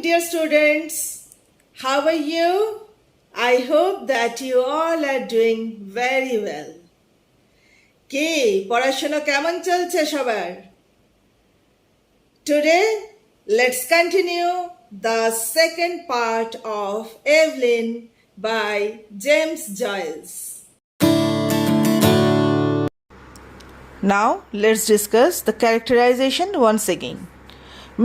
dear students. How are you? I hope that you all are doing very well. কি পড়াশোনা কেমন চলছে সবার? Today, let's continue the second part of Evelyn by James Joyce. Now, let's discuss the characterization once again.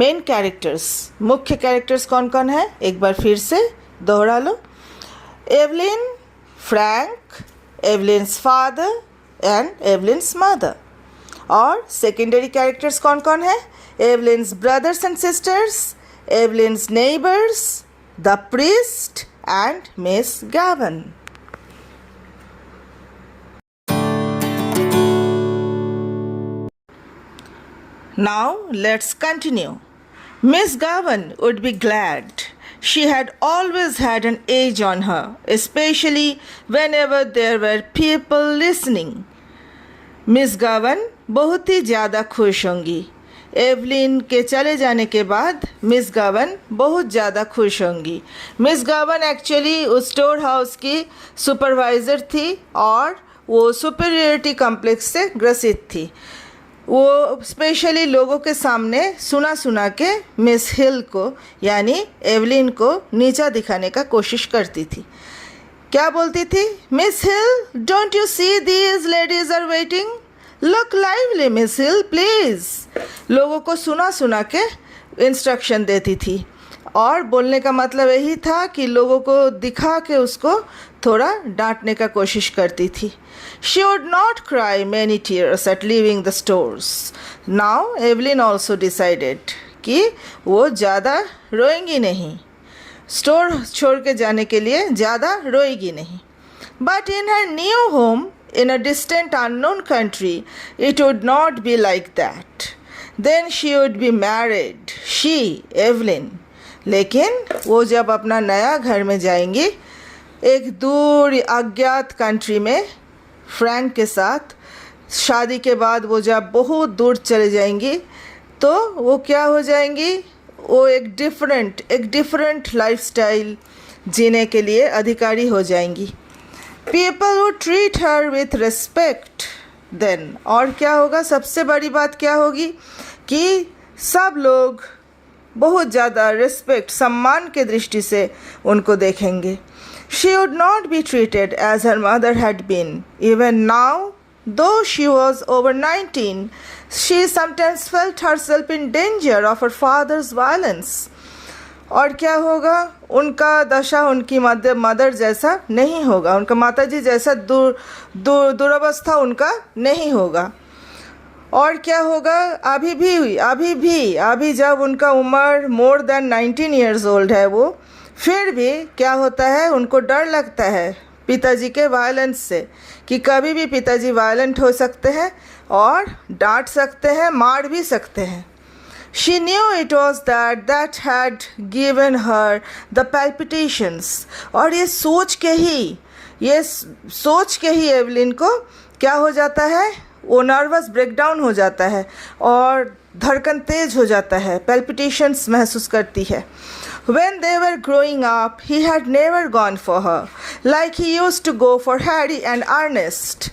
Main characters, मुख्य characters कौन कौन है एक बार फिर से दोहरा लो. Evelyn, Frank, Evelyn's father and Evelyn's mother. और सेकेंडरी कैरेक्टर्स कौन कौन है? Evelyn's brothers and sisters, Evelyn's neighbours, the priest and Miss Gavan. Now let's continue. Miss Gowan would be glad. She had always had an edge on her, especially whenever there were people listening. Miss Gowan बहुत ही ज़्यादा खुश होंगी. Evelyn के चले जाने के बाद miss गावन बहुत ज़्यादा खुश होंगी. मिस गावन एक्चुअली उस स्टोर हाउस की सुपरवाइज़र थी और वो सुपीरियरिटी कॉम्प्लेक्स से ग्रसित थी. वो स्पेशली लोगों के सामने सुना सुना के मिस हिल को यानी एवलिन को नीचा दिखाने का कोशिश करती थी. क्या बोलती थी? Miss Hill, don't you see these ladies are waiting, look lively Miss Hill please. लोगों को सुना सुना के इंस्ट्रक्शन देती थी और बोलने का मतलब यही था कि लोगों को दिखा के उसको थोड़ा डांटने का कोशिश करती थी. She would not cry many tears at leaving the stores. Now Evelyn also decided कि वो ज़्यादा रोएंगी नहीं, स्टोर छोड़ के जाने के लिए ज़्यादा रोएगी नहीं. But in her new home in a distant unknown country, it would not be like that. Then she would be married. She, Evelyn. लेकिन वो जब अपना नया घर में जाएंगी, एक दूर अज्ञात कंट्री में फ्रैंक के साथ शादी के बाद वो जब बहुत दूर चले जाएंगी तो वो क्या हो जाएंगी? वो एक डिफरेंट लाइफस्टाइल जीने के लिए अधिकारी हो जाएंगी. People would treat her with respect then. और क्या होगा? सबसे बड़ी बात क्या होगी कि सब लोग बहुत ज़्यादा रिस्पेक्ट, सम्मान के दृष्टि से उनको देखेंगे. She would not be treated as her mother had been. Even now, though she was over 19, she sometimes felt herself in danger of her father's violence. और क्या होगा? उनका दशा उनकी मदर जैसा नहीं होगा, उनका माताजी जैसा दुरावस्था उनका नहीं होगा. और क्या होगा? अभी जब उनका उम्र मोर देन 19 ईयर्स ओल्ड है वो, फिर भी क्या होता है? उनको डर लगता है पिताजी के वायलेंस से कि कभी भी पिताजी वायलेंट हो सकते हैं और डांट सकते हैं, मार भी सकते हैं. She knew it was that had given her the palpitations. और ये सोच के ही एवलिन को क्या हो जाता है? वो नर्वस ब्रेकडाउन हो जाता है और धड़कन तेज हो जाता है, पैल्पिटेशंस महसूस करती है. When they were growing up, he had never gone for her, like he used to go for Harry and Ernest.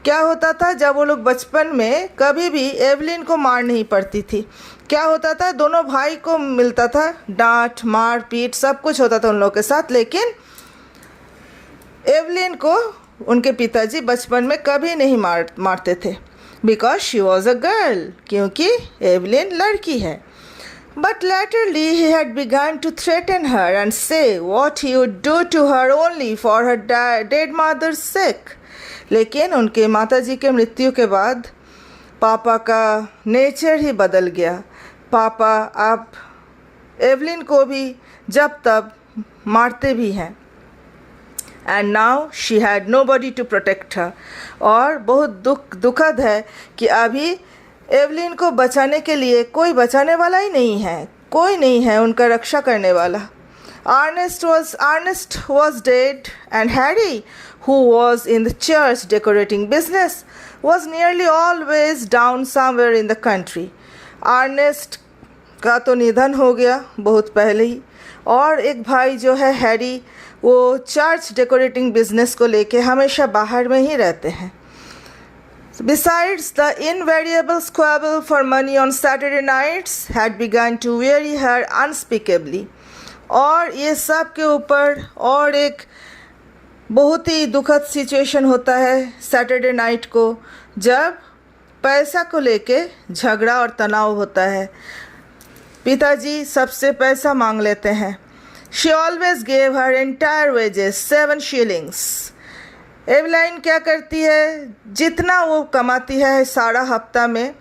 क्या होता था? जब वो लोग बचपन में कभी भी एवलिन को मार नहीं पड़ती थी. क्या होता था? दोनों भाई को मिलता था, डांट, मार पीट सब कुछ होता था उन लोगों के साथ, लेकिन एवलिन को उनके पिताजी बचपन में कभी नहीं मारते थे. Because she was a girl, क्योंकि एवलिन लड़की है. But latterly he had begun to threaten her and say what he would do to her only for her dead mother's sake. लेकिन उनके माताजी के मृत्यु के बाद पापा का नेचर ही बदल गया. पापा अब एवलिन को भी जब तब मारते भी हैं. And now she had nobody to protect her. और बहुत दुखद है कि अभी एवलिन को बचाने के लिए कोई बचाने वाला ही नहीं है, कोई नहीं है उनका रक्षा करने वाला. Ernest was dead and Harry, who was in the church decorating business, was nearly always down somewhere in the country. Ernest का तो निधन हो गया बहुत पहले ही, और एक भाई जो है हैरी, वो चर्च डेकोरेटिंग बिजनेस को लेके हमेशा बाहर में ही रहते हैं. Besides, the invariable squabble for money on Saturday nights had begun to weary her unspeakably. और ये सब के ऊपर और एक बहुत ही दुखद सिचुएशन होता है सैटरडे नाइट को, जब पैसा को लेके झगड़ा और तनाव होता है. पिताजी सबसे पैसा मांग लेते हैं. She always gave her entire wages, 7 shillings. एवलाइन क्या करती है, जितना वो कमाती है सारा हफ्ता में,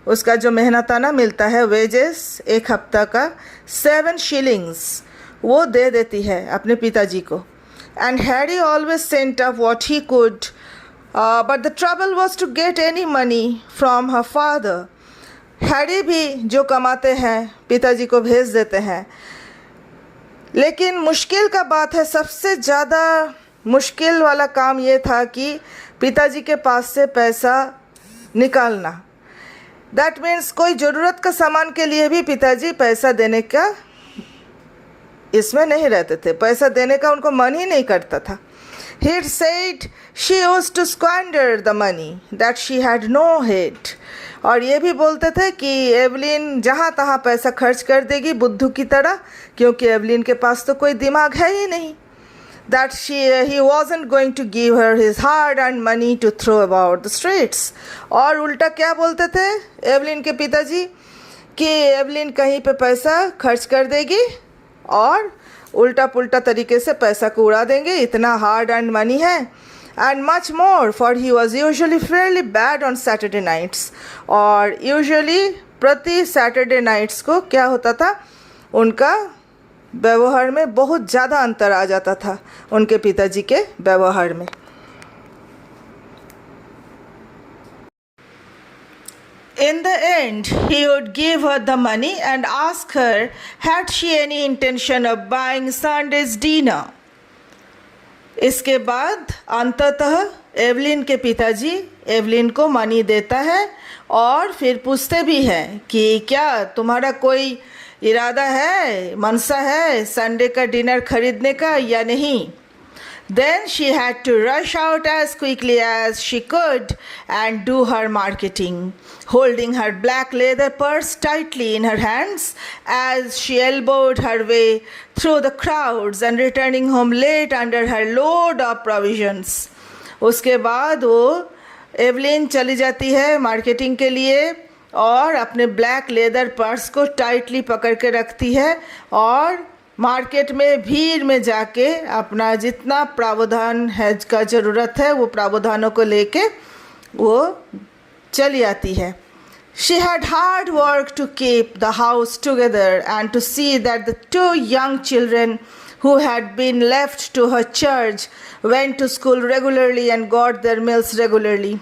उसका जो मेहनताना मिलता है वेजेस एक हफ्ता का 7 shillings वो दे देती है अपने पिताजी को. And Harry always sent up what he could, but the trouble was to get any money from her father. Harry भी जो कमाते हैं पिताजी को भेज देते हैं, लेकिन मुश्किल का बात है, सबसे ज़्यादा मुश्किल वाला काम ये था कि पिताजी के पास से पैसा निकालना. दैट मीन्स कोई ज़रूरत का सामान के लिए भी पिताजी पैसा देने का इसमें नहीं रहते थे, पैसा देने का उनको मन ही नहीं करता था. He said she used to squander the money that she had no head. और ये भी बोलते थे कि एवलिन जहाँ तहाँ पैसा खर्च कर देगी बुद्धू की तरह, क्योंकि एवलिन के पास तो कोई दिमाग है ही नहीं. That he wasn't going to give her his hard-earned money to throw about the streets. और उल्टा क्या बोलते थे एवलिन के पिताजी, कि एवलिन कहीं पे पैसा खर्च कर देगी और उल्टा पुल्टा तरीके से पैसा को उड़ा देंगे, इतना हार्ड अर्न मनी है. And much more, for he was usually fairly bad on Saturday nights. और यूजुअली प्रति सैटरडे नाइट्स को क्या होता था, उनका व्यवहार में बहुत ज़्यादा अंतर आ जाता था उनके पिताजी के व्यवहार में. In the end, he would give her the money and ask her had she any intention of buying Sunday's dinner. इसके बाद अंततः एवलिन के पिताजी एवलिन को मनी देता है और फिर पूछते भी हैं कि क्या तुम्हारा कोई इरादा है, मनसा है संडे का डिनर खरीदने का या नहीं. Then she had to rush out as quickly as she could and do her marketing, holding her black leather purse tightly in her hands as she elbowed her way through the crowds and returning home late under her load of provisions. उसके बाद वो Evelyn चली जाती है marketing के लिए और अपने ब्लैक लेदर पर्स को टाइटली पकड़ के रखती है और मार्केट में भीड़ में जाके अपना जितना प्रावधान है का ज़रूरत है वो प्रावधानों को लेके वो चली आती है. She had hard work to keep the house together and to see that the 2 young children who had been left to her charge went to school regularly and got their meals regularly.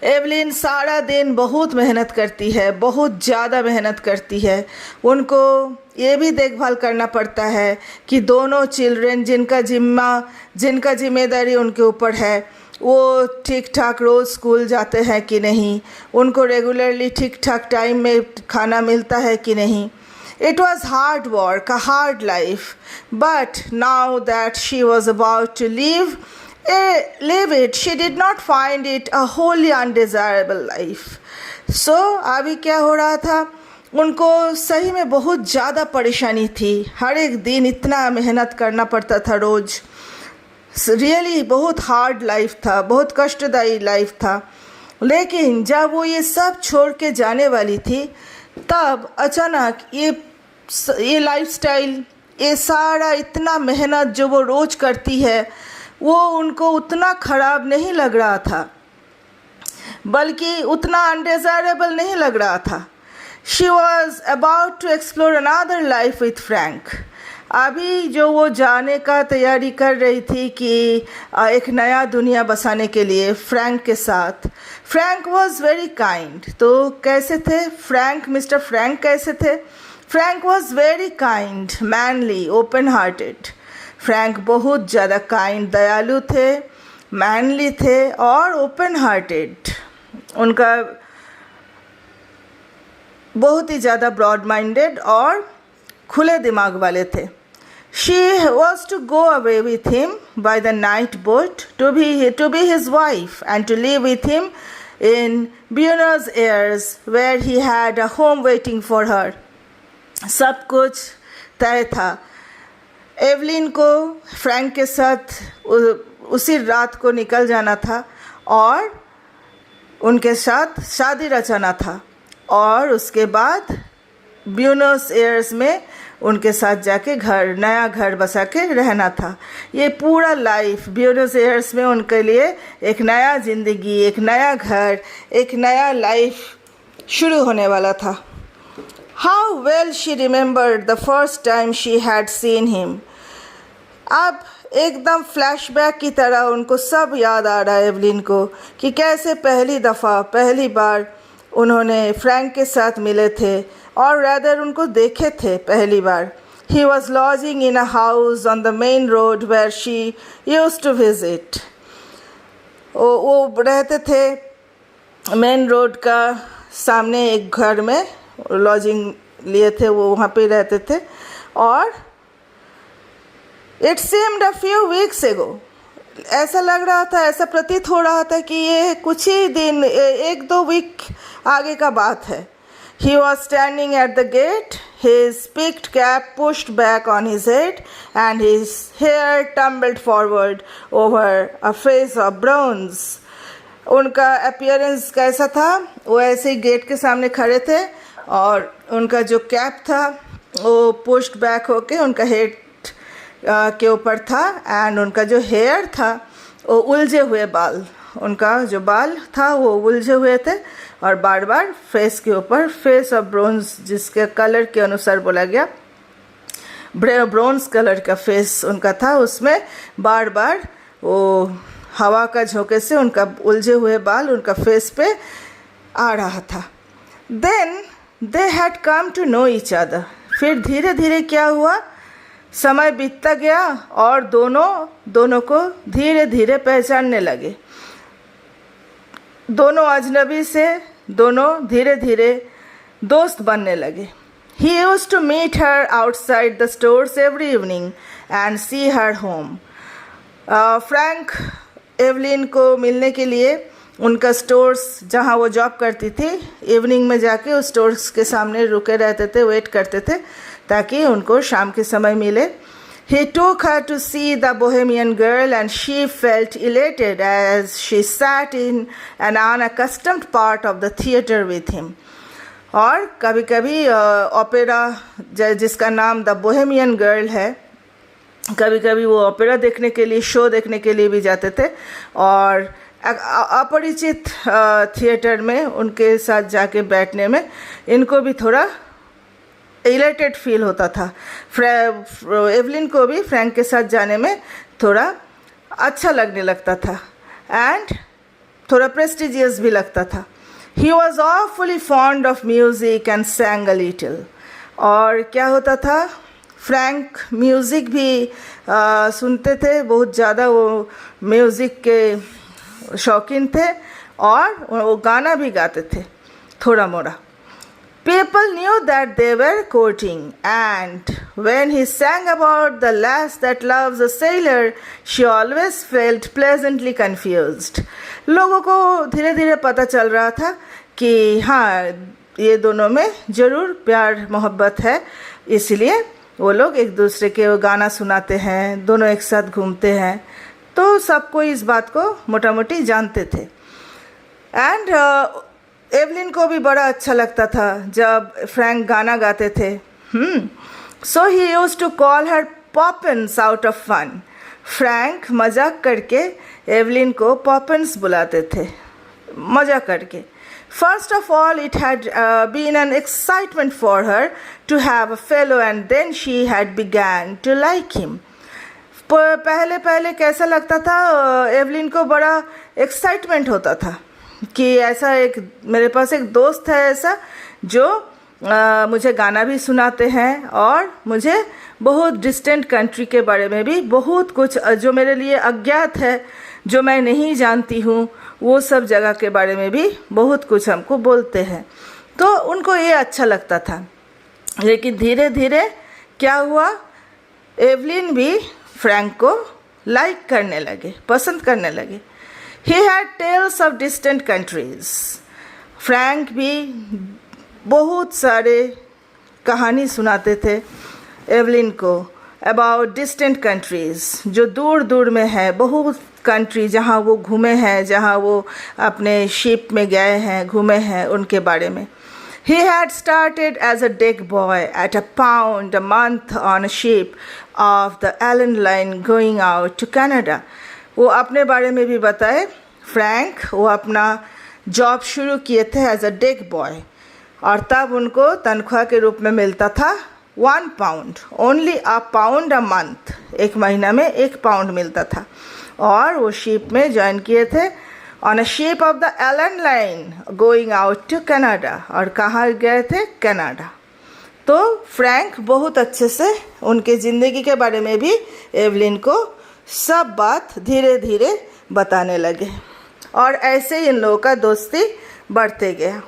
Evelyn सारा दिन बहुत मेहनत करती है, बहुत ज़्यादा मेहनत करती है. उनको ये भी देखभाल करना पड़ता है कि दोनों चिल्ड्रन जिनका जिम्मेदारी उनके ऊपर है वो ठीक ठाक रोज़ स्कूल जाते हैं कि नहीं, उनको रेगुलरली ठीक ठाक टाइम में खाना मिलता है कि नहीं. It was hard work, a hard life, but now that she was about to leave it, she did not find it a wholly undesirable life. So अभी क्या हो रहा था, उनको सही में बहुत ज़्यादा परेशानी थी. हर एक दिन इतना मेहनत करना पड़ता था रोज़. रियली बहुत हार्ड लाइफ था, बहुत कष्टदायी लाइफ था. लेकिन जब वो ये सब छोड़ के जाने वाली थी तब अचानक ये लाइफस्टाइल, ये सारा इतना मेहनत जो वो रोज़ करती है वो उनको उतना ख़राब नहीं लग रहा था, बल्कि उतना अनडिज़ायरेबल नहीं लग रहा था. She was about to explore another life with Frank. अभी जो वो जाने का तैयारी कर रही थी कि एक नया दुनिया बसाने के लिए फ्रैंक के साथ. Frank was very kind. तो कैसे थे फ्रैंक, मिस्टर फ्रैंक कैसे थे? Frank was very kind, manly, open hearted. Frank बहुत ज़्यादा काइंड, दयालु थे, मैनली थे और ओपन हार्टेड. उनका बहुत ही ज़्यादा ब्रॉड माइंडेड और खुले दिमाग वाले थे. She was to go away with him by the night boat to be his wife and to live with him in Buenos Aires where he had a home waiting for her. सब कुछ तय था. Evelyn को Frank के साथ उसी रात को निकल जाना था और उनके साथ शादी रचाना था और उसके बाद ब्यूनस एयर्स में उनके साथ जाके नया घर बसा के रहना था. ये पूरा लाइफ ब्यूनस एयर्स में उनके लिए एक नया ज़िंदगी, एक नया घर, एक नया लाइफ शुरू होने वाला था. How well she remembered the first time she had seen him. अब एकदम फ्लैशबैक की तरह उनको सब याद आ रहा है एवलिन को कि कैसे पहली बार उन्होंने फ्रैंक के साथ मिले थे और रैदर उनको देखे थे पहली बार. He was lodging in a house on the main road where she used to visit. वो रहते थे मेन रोड का सामने एक घर में, लॉजिंग लिए थे, वो वहाँ पे रहते थे. और it seemed a few weeks एगो, ऐसा लग रहा था, ऐसा प्रतीत हो रहा था कि ये कुछ ही दिन, 1-2 वीक आगे का बात है. He was standing at the gate, his peaked cap pushed back on his head and his hair tumbled forward over a face of bronze. उनका अपीयरेंस कैसा था? वो ऐसे ही गेट के सामने खड़े थे और उनका जो कैप था वो पुश्ड बैक होके उनका हेड के ऊपर था एंड उनका जो हेयर था वो उलझे हुए बाल, उनका जो बाल था वो उलझे हुए थे और बार बार फेस के ऊपर, फेस ऑफ ब्रोंज जिसके कलर के अनुसार बोला गया, ब्रोंज कलर का फेस उनका था, उसमें बार बार वो हवा का झोंके से उनका उलझे हुए बाल उनका फेस पे आ रहा था. Then they had come to know each other. फिर धीरे धीरे क्या हुआ, समय बीतता गया और दोनों को धीरे धीरे पहचानने लगे. दोनों अजनबी से दोनों धीरे धीरे दोस्त बनने लगे. He used to meet her outside the stores every evening and see her home. Frank Evelyn को मिलने के लिए उनका स्टोर्स जहाँ वो जॉब करती थी, इवनिंग में जाके उस स्टोर्स के सामने रुके रहते थे, वेट करते थे ताकि उनको शाम के समय मिले. He took her to see the Bohemian Girl and she felt elated as she sat in an unaccustomed part of the theatre with him. और कभी कभी ओपेरा जिसका नाम द बोहेमियन गर्ल है, कभी कभी वो ओपेरा देखने के लिए, शो देखने के लिए भी जाते थे और अपरिचित थिएटर में उनके साथ जाके बैठने में इनको भी थोड़ा इलेटेड फील होता था. एवलिन को भी फ्रैंक के साथ जाने में थोड़ा अच्छा लगने लगता था एंड थोड़ा प्रेस्टिजियस भी लगता था. He was awfully fond of music and sang a little. और क्या होता था, फ्रैंक म्यूज़िक भी सुनते थे, बहुत ज़्यादा वो म्यूज़िक के शौकीन थे और वो गाना भी गाते थे थोड़ा मोड़ा. People knew that they were courting, and when he sang about the lass that loves a sailor, she always felt pleasantly confused. लोगों को धीरे धीरे पता चल रहा था कि हाँ, ये दोनों में ज़रूर प्यार मोहब्बत है, इसलिए वो लोग एक दूसरे के वो गाना सुनाते हैं, दोनों एक साथ घूमते हैं. तो सबको इस बात को मोटा मोटी जानते थे. एंड एवलिन को भी बड़ा अच्छा लगता था जब फ्रैंक गाना गाते थे. So he used to call her Poppens out of fun. Frank मजाक करके एवलिन को पॉपिन्स बुलाते थे, मजा करके. First of all, it had been an excitement for her to have a fellow, and then she had began to like him. पहले पहले कैसा लगता था, एवलिन को बड़ा एक्साइटमेंट होता था कि ऐसा एक मेरे पास एक दोस्त है ऐसा जो मुझे गाना भी सुनाते हैं और मुझे बहुत डिस्टेंट कंट्री के बारे में भी बहुत कुछ जो मेरे लिए अज्ञात है, जो मैं नहीं जानती हूँ, वो सब जगह के बारे में भी बहुत कुछ हमको बोलते हैं. तो उनको ये अच्छा लगता था। लेकिन धीरे धीरे क्या हुआ, एवलिन भी फ्रैंक को लाइक करने लगे, पसंद करने लगे। He had tales of distant countries. Frank भी बहुत सारे कहानी सुनाते थे एवलिन को अबाउट डिस्टेंट कंट्रीज़, जो दूर दूर में है, बहुत कंट्री जहाँ वो घूमे हैं, जहाँ वो अपने शिप में गए हैं, घूमे हैं, उनके बारे में। He had started as a deck boy at £1 a month on a ship of the Allen Line going out to Canada. वो अपने बारे में भी बताए। फ्रैंक वो अपना जॉब शुरू किए थे एज अ डेक बॉय, और तब उनको तनख्वाह के रूप में मिलता था £1, ओनली £1 a month, एक महीना में £1 मिलता था। और वो शिप में ज्वाइन किए थे on a ship of the Allan line going out to Canada. और कहाँ गए थे? कनाडा। तो फ्रैंक बहुत अच्छे से उनके ज़िंदगी के बारे में भी एवलिन को सब बात धीरे धीरे बताने लगे, और ऐसे ही इन लोगों का दोस्ती बढ़ते गया।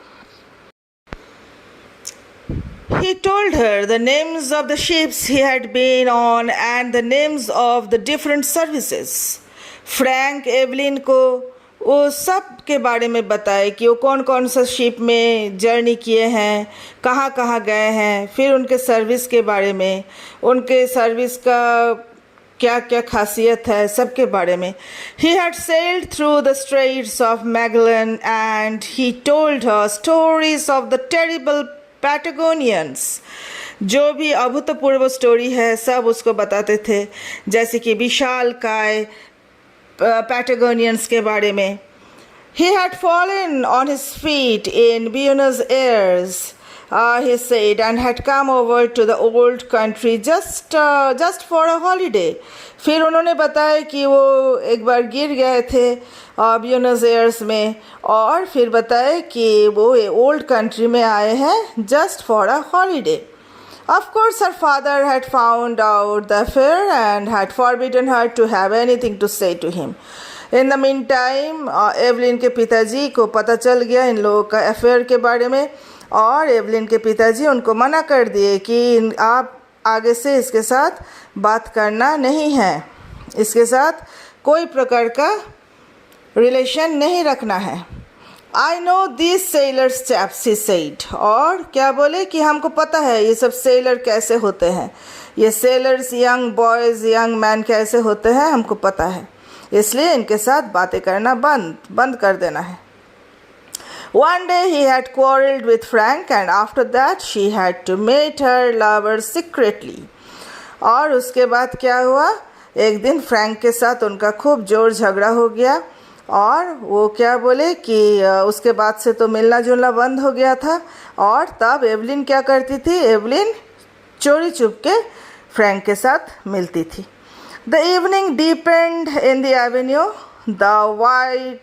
He told her the names of the ships he had been on and the names of the different services. Frank Evelyn को वो सब के बारे में बताए कि वो कौन कौन सा शिप में जर्नी किए हैं, कहाँ कहाँ गए हैं, फिर उनके सर्विस के बारे में, उनके सर्विस का क्या क्या खासियत है, सब के बारे में। He had sailed through the Straits of Magellan and he told her stories of the terrible Patagonians. जो भी अभूतपूर्व स्टोरी है सब उसको बताते थे, जैसे कि विशाल काय पैटागोनियंस के बारे में। He had fallen on his feet in Buenos Aires, he said, and had come over to the old country just for a holiday. फिर उन्होंने बताया कि वो एक बार गिर गए थे ब्यूनस एयर्स में, और फिर बताया कि वो ओल्ड कंट्री में आए हैं just for a holiday. Of course, her father had found out the affair and had forbidden her to have anything to say to him. In the meantime, Evelyn के पिताजी को पता चल गया इन लोगों का अफेयर के बारे में, और एवलिन के पिताजी उनको मना कर दिए कि आप आगे से इसके साथ बात करना नहीं है, इसके साथ कोई प्रकार का रिलेशन नहीं रखना है। I know these sailors chaps, he said. और क्या बोले कि हमको पता है ये सब सेलर कैसे होते हैं, ये sellers young boys young man कैसे होते हैं, हमको पता है, इसलिए इनके साथ बातें करना बंद कर देना है। One day he had quarreled with Frank and after that she had to meet her lover secretly. और उसके बाद क्या हुआ, एक दिन फ्रैंक के साथ उनका खूब जोर झगड़ा हो गया, और वो क्या बोले कि उसके बाद से तो मिलना जुलना बंद हो गया था। और तब एवलिन क्या करती थी, एवलिन चोरी चुप के फ्रैंक के साथ मिलती थी। The evening deepened in the avenue. The white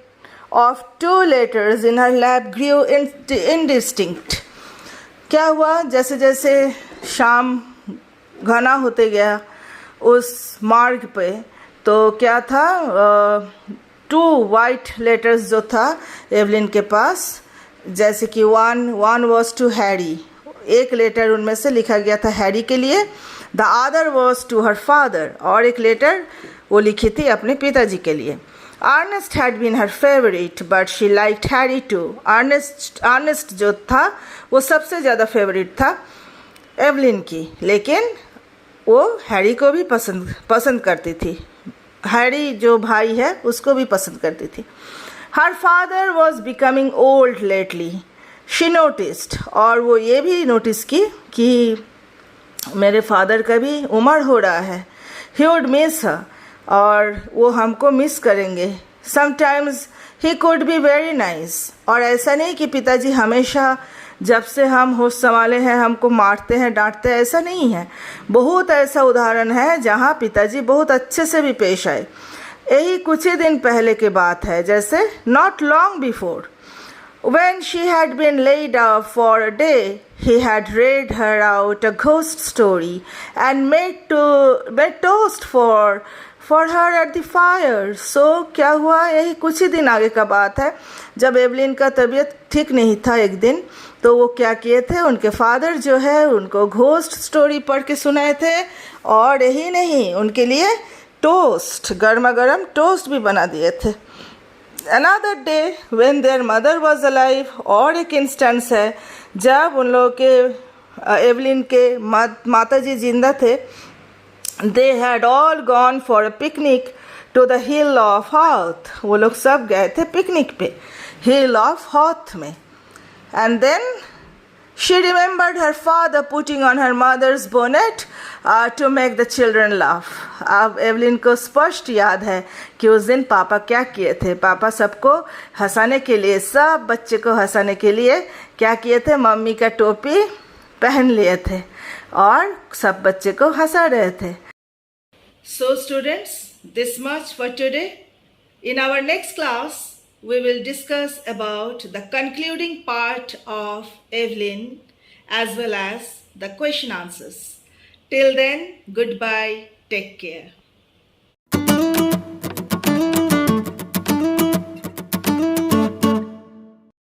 of 2 letters in her lap grew indistinct. क्या हुआ, जैसे जैसे शाम घना होते गया उस मार्ग पे, तो क्या था, 2 वाइट लेटर्स जो था एवलिन के पास, जैसे कि वन वॉज टू हैरी, एक लेटर उनमें से लिखा गया था हैरी के लिए, the other was to her father, और एक लेटर वो लिखी थी अपने पिताजी के लिए। Ernest had been her favourite but she liked Harry too. Ernest जो था वो सबसे ज़्यादा फेवरेट था एवलिन की, लेकिन वो हैरी को भी पसंद करती थी, हैरी जो भाई है उसको भी पसंद करती थी। Her father was becoming old lately, she noticed, और वो ये भी नोटिस की कि मेरे फादर का भी उम्र हो रहा है। ही वुड मिस हर, और वो हमको मिस करेंगे। Sometimes he could be very nice, और ऐसा नहीं कि पिताजी हमेशा जब से हम होश संभाले हैं हमको मारते हैं डांटते हैं, ऐसा नहीं है। बहुत ऐसा उदाहरण है जहाँ पिताजी बहुत अच्छे से भी पेश आए। यही कुछ ही दिन पहले की बात है, जैसे not long before when she had been laid up for a day, he had read her out a ghost story and made toast for her at the fire. So क्या हुआ, यही कुछ ही दिन आगे का बात है, जब एवलिन का तबीयत ठीक नहीं था एक दिन, तो वो क्या किए थे, उनके फादर जो है उनको घोस्ट स्टोरी पढ़ के सुनाए थे, और यही नहीं उनके लिए टोस्ट, गर्मा गर्म टोस्ट भी बना दिए थे. Another day when their mother was alive, और एक इंस्टेंस है जब उन लोगों के एवलिन के माता जी जिंदा थे. They had all gone for a picnic to the hill of Howth. वो लोग सब गए थे पिकनिक पे hill of Howth में. And then she remembered her father putting on her mother's bonnet to make the children laugh. अब Evelyn को स्पष्ट याद है कि उस दिन पापा क्या किए थे. पापा सबको हंसाने के लिए, सब बच्चे को हंसाने के लिए क्या किए थे, मम्मी का टोपी पहन लिए थे और सब बच्चे को हंसा रहे थे. So students, this much for today. In our next class, we will discuss about the concluding part of Evelyn as well as the question answers. Till then, goodbye, take care.